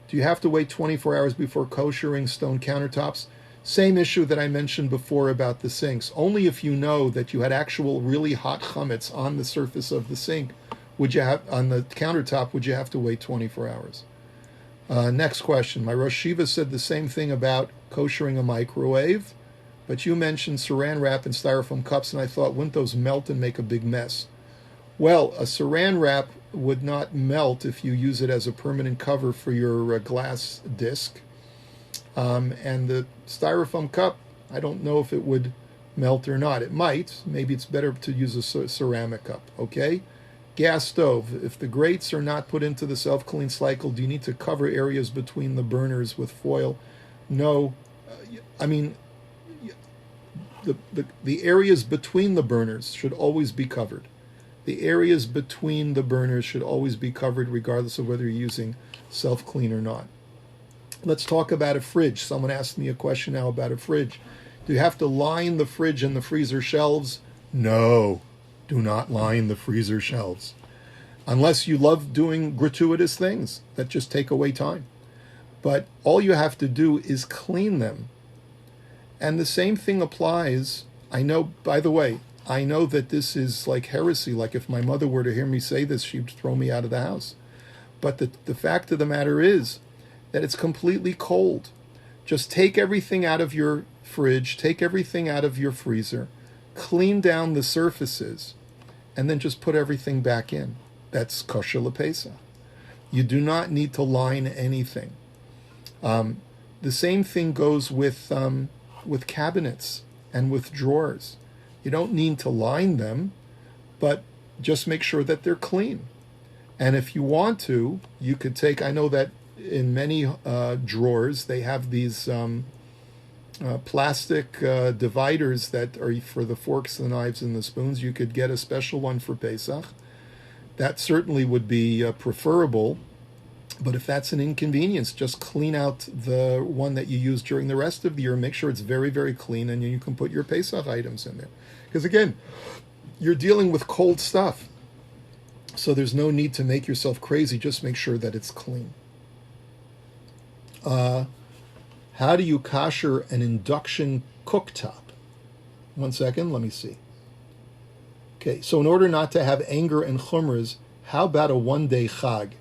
do you have to wait 24 hours before koshering stone countertops? Same issue that I mentioned before about the sinks. Only if you know that you had actual really hot chametz on the surface of the sink, on the countertop, would you have to wait 24 hours? Next question. My Rosh Shiva said the same thing about koshering a microwave, but you mentioned saran wrap and styrofoam cups, and I thought, wouldn't those melt and make a big mess? Well, a saran wrap would not melt if you use it as a permanent cover for your glass disc. And the styrofoam cup, I don't know if it would melt or not. It might. Maybe it's better to use a ceramic cup, okay? Gas stove. If the grates are not put into the self-clean cycle, do you need to cover areas between the burners with foil? No. I mean, the areas between the burners should always be covered. The areas between the burners should always be covered regardless of whether you're using self-clean or not. Let's talk about a fridge. Someone asked me a question now about a fridge. Do you have to line the fridge and the freezer shelves? No, do not line the freezer shelves. unless you love doing gratuitous things that just take away time. But all you have to do is clean them. And the same thing applies. I know, by the way, I know that this is like heresy. Like if my mother were to hear me say this, she'd throw me out of the house. But the fact of the matter is that it's completely cold. Just take everything out of your fridge, take everything out of your freezer, clean down the surfaces, and then just put everything back in. That's kosher l'Pesach. You do not need to line anything. The same thing goes with cabinets and with drawers. You don't need to line them, but just make sure that they're clean. And if you want to, you could take, I know that in many drawers, they have these plastic dividers that are for the forks, the knives, and the spoons. You could get a special one for Pesach. That certainly would be preferable. But if that's an inconvenience, just clean out the one that you use during the rest of the year. Make sure it's very, very clean, and you can put your Pesach items in there. Because again, you're dealing with cold stuff. So there's no need to make yourself crazy. Just make sure that it's clean. How do you kosher an induction cooktop? 1 second, let me see. Okay, so in order not to have anger and chumras, how about a one-day chag?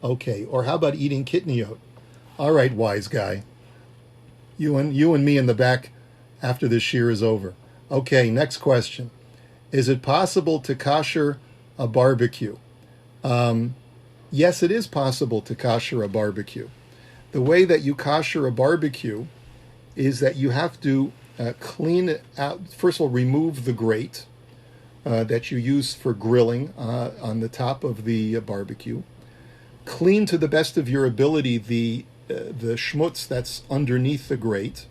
Okay, or how about eating kitniyot? All right, wise guy. You and me in the back after this shiur is over. Okay, next question. Is it possible to kosher a barbecue? Yes, it is possible to kosher a barbecue. The way that you kosher a barbecue is that you have to clean it out. First of all, remove the grate that you use for grilling on the top of the barbecue. Clean to the best of your ability the schmutz that's underneath the grate.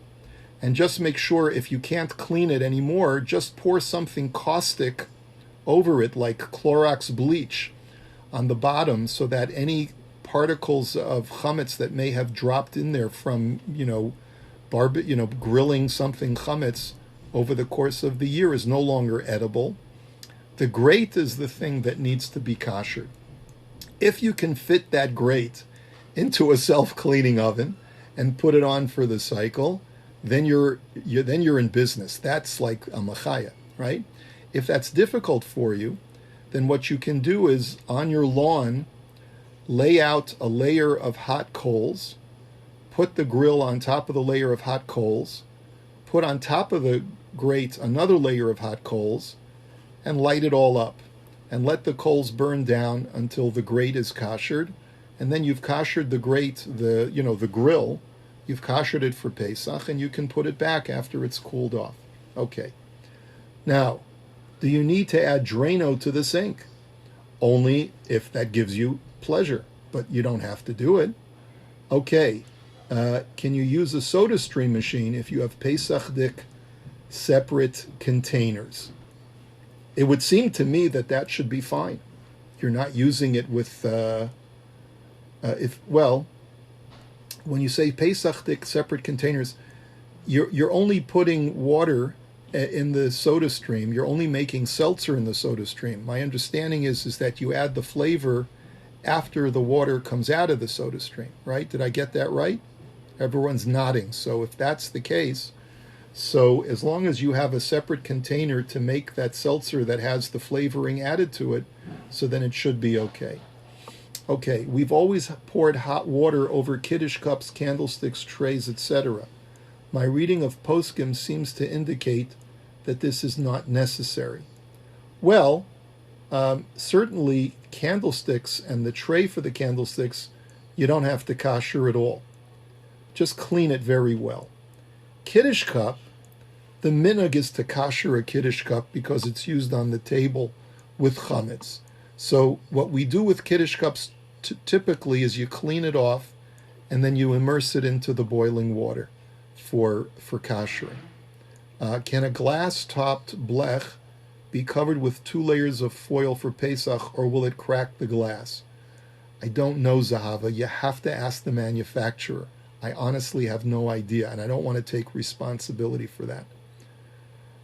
And just make sure if you can't clean it anymore, just pour something caustic over it, like Clorox bleach, on the bottom, so that any particles of chametz that may have dropped in there from grilling something chametz over the course of the year is no longer edible. The grate is the thing that needs to be koshered. If you can fit that grate into a self-cleaning oven and put it on for the cycle, then you're in business. That's like a machaya, right? If that's difficult for you, then what you can do is on your lawn, lay out a layer of hot coals, put the grill on top of the layer of hot coals, put on top of the grate another layer of hot coals, and light it all up. And let the coals burn down until the grate is koshered. And then you've koshered the grate, the grill, you've koshered it for Pesach, and you can put it back after it's cooled off. Okay. Now, do you need to add Drano to the sink? Only if that gives you pleasure, but you don't have to do it. Okay. Can you use a soda stream machine if you have Pesachdik separate containers? It would seem to me that should be fine. You're not using it with, when you say Pesachdik separate containers, you're only putting water in the soda stream. You're only making seltzer in the soda stream. My understanding is that you add the flavor after the water comes out of the soda stream, right? Did I get that right? Everyone's nodding. So if that's the case, so as long as you have a separate container to make that seltzer that has the flavoring added to it, so then it should be okay. Okay, we've always poured hot water over kiddush cups, candlesticks, trays, etc. My reading of poskim seems to indicate that this is not necessary. Well, certainly candlesticks and the tray for the candlesticks, you don't have to kosher at all. Just clean it very well. Kiddush cup, the minhag is to kosher a kiddush cup because it's used on the table with chametz. So what we do with kiddush cups typically is you clean it off and then you immerse it into the boiling water for koshering. Can a glass-topped blech be covered with 2 layers of foil for Pesach, or will it crack the glass? I don't know, Zahava. You have to ask the manufacturer. I honestly have no idea, and I don't want to take responsibility for that.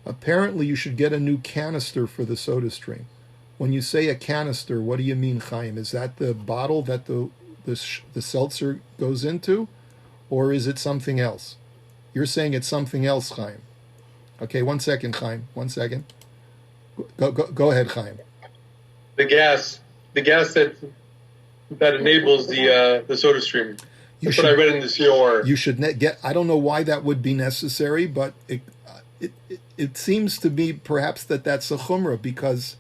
Apparently, you should get a new canister for the soda stream. When you say a canister, what do you mean, Chaim? Is that the bottle that the seltzer goes into, or is it something else? You're saying it's something else, Chaim. Okay, 1 second, Chaim. 1 second. Go ahead, Chaim. The gas that enables the soda stream. That's what I read in the COR. You should get. I don't know why that would be necessary, but it seems to be perhaps that's a chumrah, because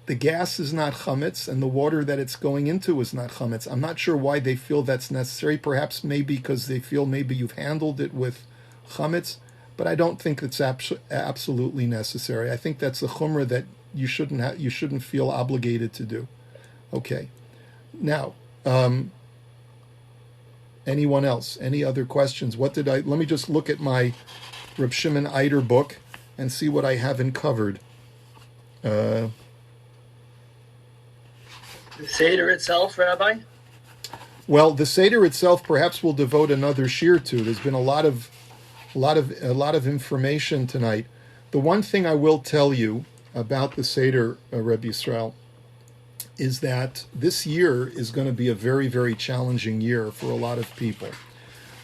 the gas is not chametz and the water that it's going into is not chametz. I'm not sure why they feel that's necessary. Perhaps maybe because they feel maybe you've handled it with chametz, but I don't think it's absolutely necessary. I think that's a chumrah that you shouldn't feel obligated to do. Okay. Now, anyone else? Any other questions? Let me just look at my Reb Shimon Eider book and see what I haven't covered. The Seder itself, Rabbi? Well, the Seder itself, perhaps we'll devote another shir to. There's been a lot of information tonight. The one thing I will tell you about the Seder, Rebbe Yisrael, is that this year is going to be a very, very challenging year for a lot of people.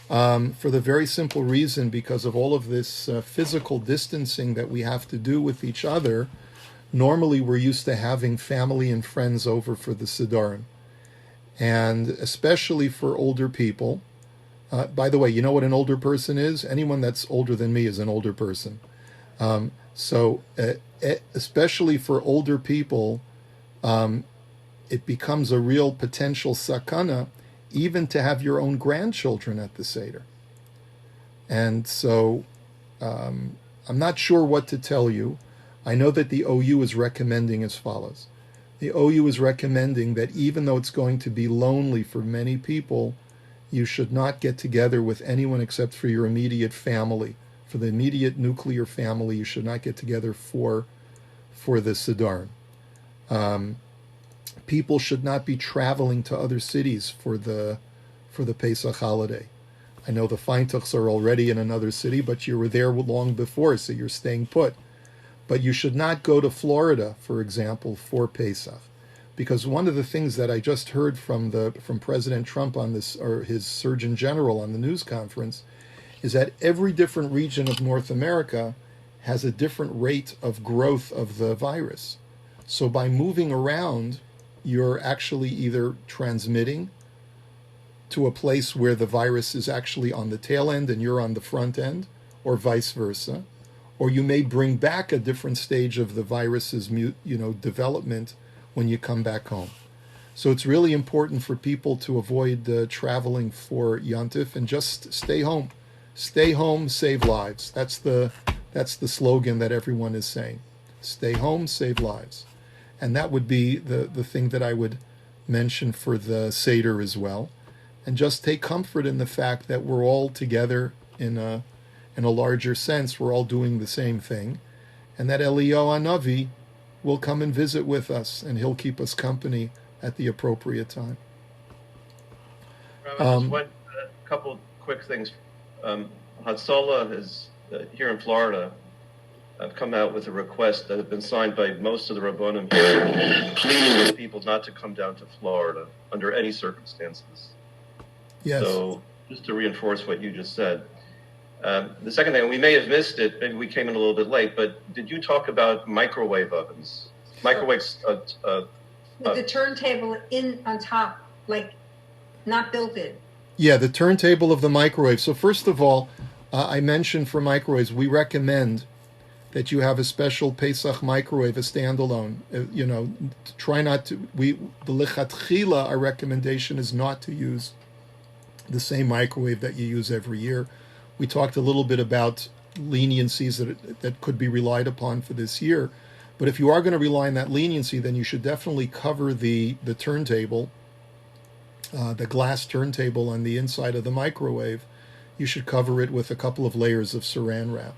For the very simple reason, because of all of this physical distancing that we have to do with each other. Normally we're used to having family and friends over for the Siddharim. And especially for older people. By the way, you know what an older person is? Anyone that's older than me is an older person. So especially for older people, it becomes a real potential sakana even to have your own grandchildren at the Seder. And so I'm not sure what to tell you. I know that the OU is recommending as follows. The OU is recommending that even though it's going to be lonely for many people, you should not get together with anyone except for your immediate family. For the immediate nuclear family, you should not get together for the Siddharim. People should not be traveling to other cities for the Pesach holiday. I know the Feintuchs are already in another city, but you were there long before, so you're staying put. But you should not go to Florida, for example, for Pesach, because one of the things that I just heard from President Trump on this, or his Surgeon General on the news conference, is that every different region of North America has a different rate of growth of the virus. So by moving around, you're actually either transmitting to a place where the virus is actually on the tail end and you're on the front end, or vice versa. Or you may bring back a different stage of the virus's development when you come back home. So it's really important for people to avoid traveling for Yontif and just stay home. Stay home, save lives. That's the slogan that everyone is saying. Stay home, save lives. And that would be the thing that I would mention for the Seder as well. And just take comfort in the fact that we're all together in a larger sense. We're all doing the same thing. And that Eliyahu Hanavi will come and visit with us, and he'll keep us company at the appropriate time. Just a couple quick things. Hatzalah is here in Florida. I've come out with a request that has been signed by most of the Rabbanim here, pleading with people not to come down to Florida under any circumstances. Yes. So just to reinforce what you just said. The second thing, we may have missed it, maybe we came in a little bit late, but did you talk about microwave ovens? Microwaves. With the turntable on top, like not built in. Yeah, the turntable of the microwave. So first of all, I mentioned for microwaves, we recommend that you have a special Pesach microwave, a standalone. Try not to. The lichatchila, our recommendation is not to use the same microwave that you use every year. We talked a little bit about leniencies that could be relied upon for this year. But if you are going to rely on that leniency, then you should definitely cover the turntable, the glass turntable on the inside of the microwave. You should cover it with a couple of layers of saran wrap.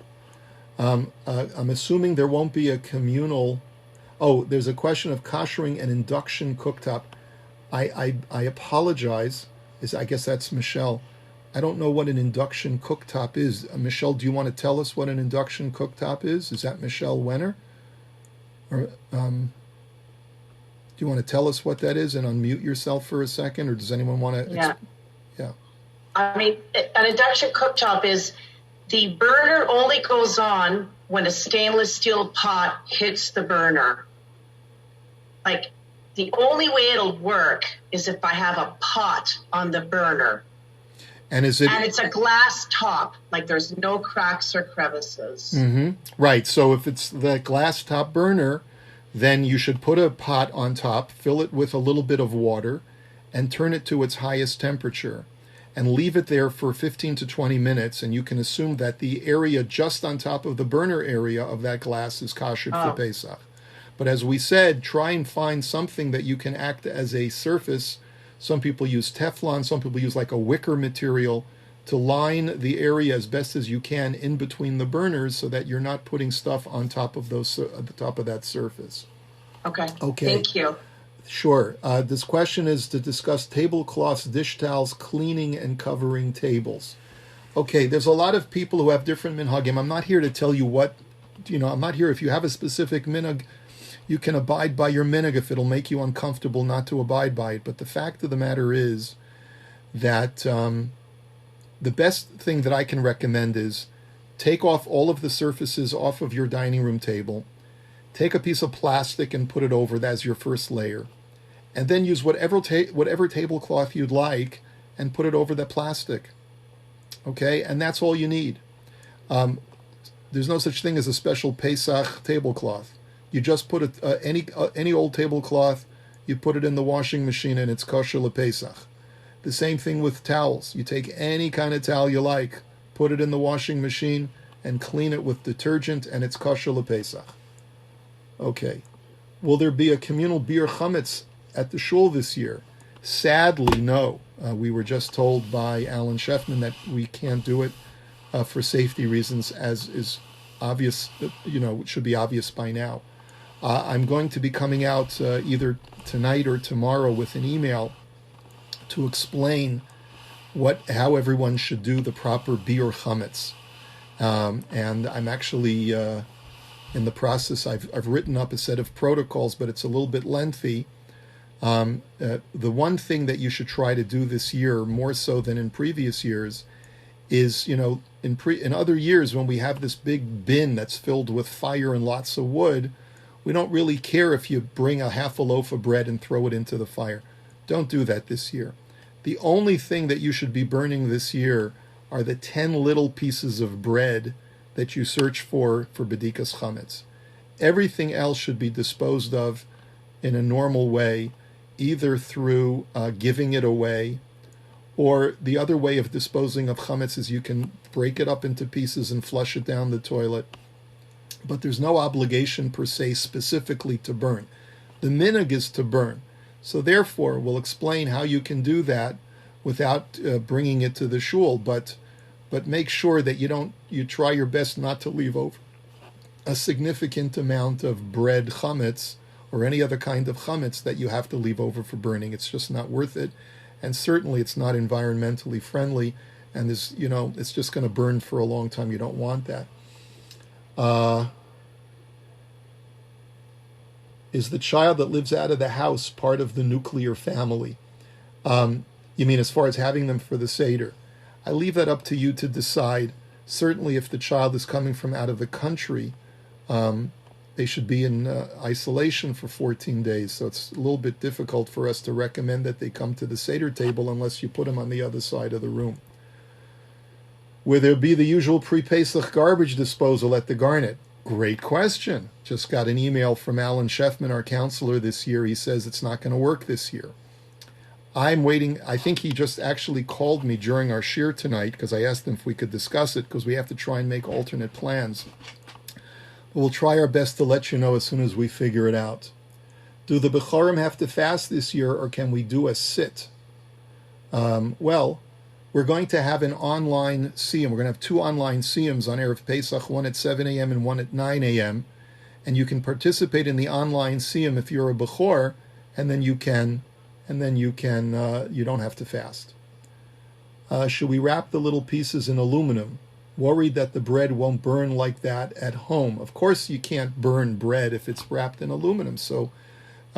I'm assuming there won't be a communal... Oh, there's a question of koshering and induction cooktop. I apologize. I guess that's Michelle. I don't know what an induction cooktop is. Michelle, do you want to tell us what an induction cooktop is? Is that Michelle Wenner? Or Do you want to tell us what that is and unmute yourself for a second, or does anyone want to? Yeah. Yeah. I mean, an induction cooktop is the burner only goes on when a stainless steel pot hits the burner. Like, the only way it'll work is if I have a pot on the burner. And it's a glass top, like there's no cracks or crevices. Mm-hmm. Right. So if it's the glass top burner, then you should put a pot on top, fill it with a little bit of water, and turn it to its highest temperature, and leave it there for 15 to 20 minutes, and you can assume that the area just on top of the burner area of that glass is kosher for Pesach. But as we said, try and find something that you can act as a surface. Some people use Teflon, some people use like a wicker material to line the area as best as you can in between the burners so that you're not putting stuff on top of those at the top of that surface. Okay. Okay. Thank you. Sure. This question is to discuss tablecloths, dish towels, cleaning and covering tables. Okay, there's a lot of people who have different minhagim. I'm not here to tell you what, I'm not here. If you have a specific minhag, you can abide by your minhag if it'll make you uncomfortable not to abide by it. But the fact of the matter is that the best thing that I can recommend is take off all of the surfaces off of your dining room table. Take a piece of plastic and put it over as your first layer. And then use whatever tablecloth you'd like and put it over the plastic. Okay? And that's all you need. There's no such thing as a special Pesach tablecloth. You just put any old tablecloth, you put it in the washing machine and it's kosher lePesach. The same thing with towels. You take any kind of towel you like, put it in the washing machine and clean it with detergent and it's kosher lePesach. Okay. Will there be a communal beer chametz at the shul this year? Sadly, no. We were just told by Alan Sheffman that we can't do it for safety reasons, as is obvious, it should be obvious by now. I'm going to be coming out either tonight or tomorrow with an email to explain how everyone should do the proper beer chametz. And I'm actually in the process. I've written up a set of protocols, but it's a little bit lengthy. The one thing that you should try to do this year, more so than in previous years, is in other years when we have this big bin that's filled with fire and lots of wood, we don't really care if you bring a half a loaf of bread and throw it into the fire. Don't do that this year. The only thing that you should be burning this year are the 10 little pieces of bread that you search for bedikas chametz. Everything else should be disposed of in a normal way, either through giving it away, or the other way of disposing of chametz is you can break it up into pieces and flush it down the toilet. But there's no obligation per se specifically to burn. The minhag is to burn. So therefore, we'll explain how you can do that without bringing it to the shul, but make sure that you try your best not to leave over a significant amount of bread chametz or any other kind of chametz that you have to leave over for burning. It's just not worth it, and certainly it's not environmentally friendly, and it's just going to burn for a long time. You don't want that. Is the child that lives out of the house part of the nuclear family? You mean as far as having them for the Seder? I leave that up to you to decide. Certainly if the child is coming from out of the country, they should be in isolation for 14 days. So it's a little bit difficult for us to recommend that they come to the Seder table unless you put them on the other side of the room. Will there be the usual pre-Pesach garbage disposal at the Garnet? Great question. Just got an email from Alan Sheffman, our counselor this year. He says it's not going to work this year. I'm waiting. I think he just actually called me during our shir tonight because I asked him if we could discuss it because we have to try and make alternate plans. But we'll try our best to let you know as soon as we figure it out. Do the Bechorim have to fast this year or can we do a sit? Well, we're going to have an online siyum. We're going to have 2 online siyums on Erev Pesach, one at 7 a.m. and one at 9 a.m. And you can participate in the online siyum if you're a Bechor, and then you don't have to fast. Should we wrap the little pieces in aluminum? Worried that the bread won't burn like that at home. Of course you can't burn bread if it's wrapped in aluminum. So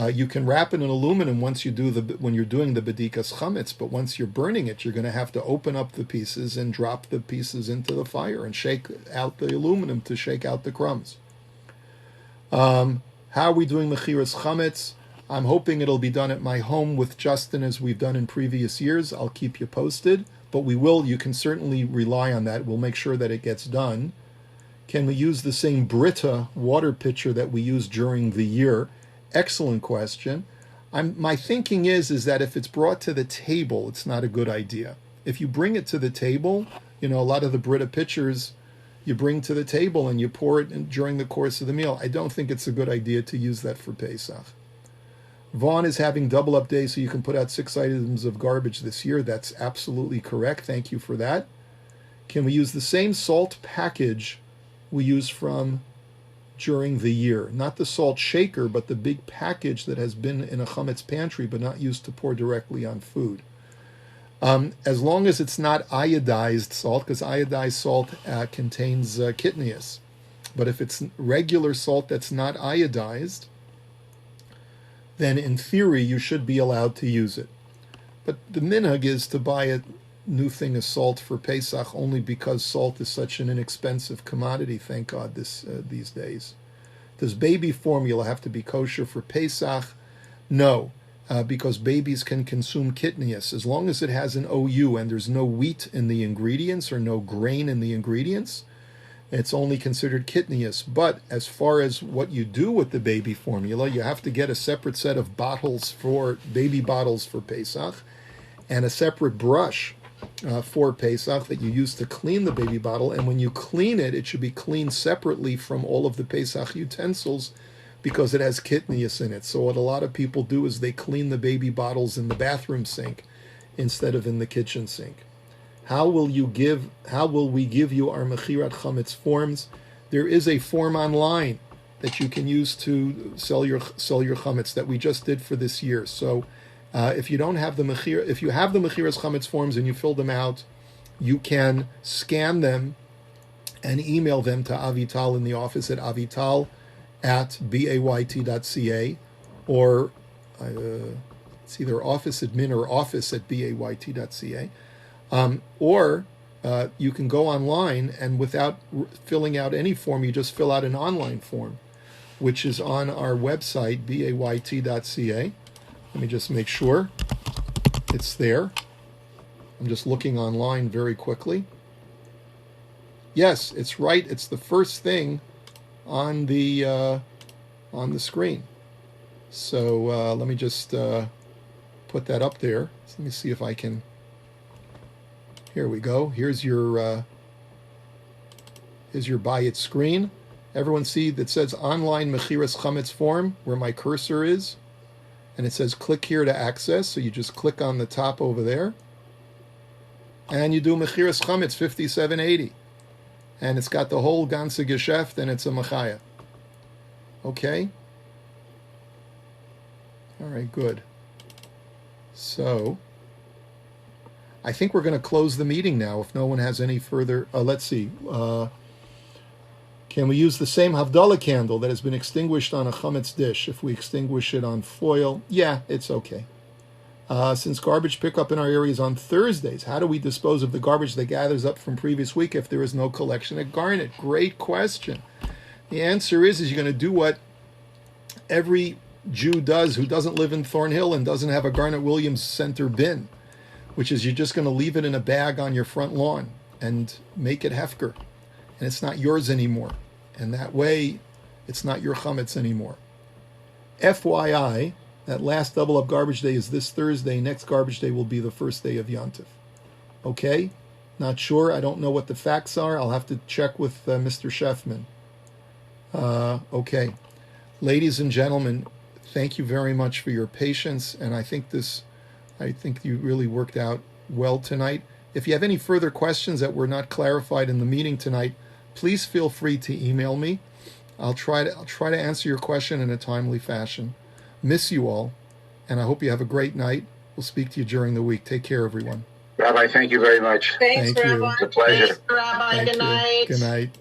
You can wrap it in aluminum when you're doing the bedikas chametz, but once you're burning it, you're going to have to open up the pieces and drop the pieces into the fire and shake out the aluminum to shake out the crumbs. How are we doing mechiras chametz? I'm hoping it'll be done at my home with Justin as we've done in previous years. I'll keep you posted, but you can certainly rely on that. We'll make sure that it gets done. Can we use the same Brita water pitcher that we use during the year? Excellent question. My thinking is that if it's brought to the table, it's not a good idea. If you bring it to the table, a lot of the Brita pitchers you bring to the table and you pour it during the course of the meal. I don't think it's a good idea to use that for Pesach. Vaughn is having double up day so you can put out 6 items of garbage this year. That's absolutely correct. Thank you for that. Can we use the same salt package we use from during the year? Not the salt shaker, but the big package that has been in a chametz pantry but not used to pour directly on food. As long as it's not iodized salt, because iodized salt contains kitnius. But if it's regular salt that's not iodized, then in theory you should be allowed to use it. But the minhag is to buy a new thing of salt for Pesach only because salt is such an inexpensive commodity, thank God, these days. Does baby formula have to be kosher for Pesach? No, because babies can consume kitnius. As long as it has an OU and there's no wheat in the ingredients or no grain in the ingredients, it's only considered kitnius. But as far as what you do with the baby formula, you have to get a separate set of baby bottles for Pesach and a separate brush for Pesach that you use to clean the baby bottle. And when you clean it, it should be cleaned separately from all of the Pesach utensils because it has kitnius in it. So what a lot of people do is they clean the baby bottles in the bathroom sink instead of in the kitchen sink. How will we give you our mechirat chametz forms? There is a form online that you can use to sell your chametz that we just did for this year. So if you have the mechiras chametz forms and you fill them out, you can scan them and email them to Avital in the office at avital@bayt.ca, or it's either office admin or office@bayt.ca. Or you can go online and without filling out any form, you just fill out an online form, which is on our website, bayt.ca. Let me just make sure it's there. I'm just looking online very quickly. Yes, it's right. It's the first thing on the screen. So let me just put that up there. So let me see if I can. Here we go. Here's your buy it screen. Everyone see that says online mechiras chametz form where my cursor is, and it says click here to access. So you just click on the top over there, and you do mechiras chametz 5780, and it's got the whole ganze Geschäft, and it's a machaya. Okay. All right. Good. So I think we're going to close the meeting now if no one has any further. Let's see. Can we use the same Havdalah candle that has been extinguished on a chametz dish if we extinguish it on foil? Yeah, it's okay. Since garbage pickup in our area is on Thursdays, how do we dispose of the garbage that gathers up from previous week if there is no collection at Garnet? Great question. The answer is you're going to do what every Jew does who doesn't live in Thornhill and doesn't have a Garnet Williams Center bin, which is you're just going to leave it in a bag on your front lawn and make it hefker. And it's not yours anymore. And that way, it's not your chametz anymore. FYI, that last double up garbage day is this Thursday. Next garbage day will be the first day of Yontif. Okay? Not sure. I don't know what the facts are. I'll have to check with Mr. Sheffman. Okay. Ladies and gentlemen, thank you very much for your patience. And I think you really worked out well tonight. If you have any further questions that were not clarified in the meeting tonight, please feel free to email me. I'll try to answer your question in a timely fashion. Miss you all, and I hope you have a great night. We'll speak to you during the week. Take care, everyone. Rabbi, thank you very much. Thanks, Thank you. Rabbi. It's a pleasure. Thanks, Rabbi. Thank Good you. night. Good night.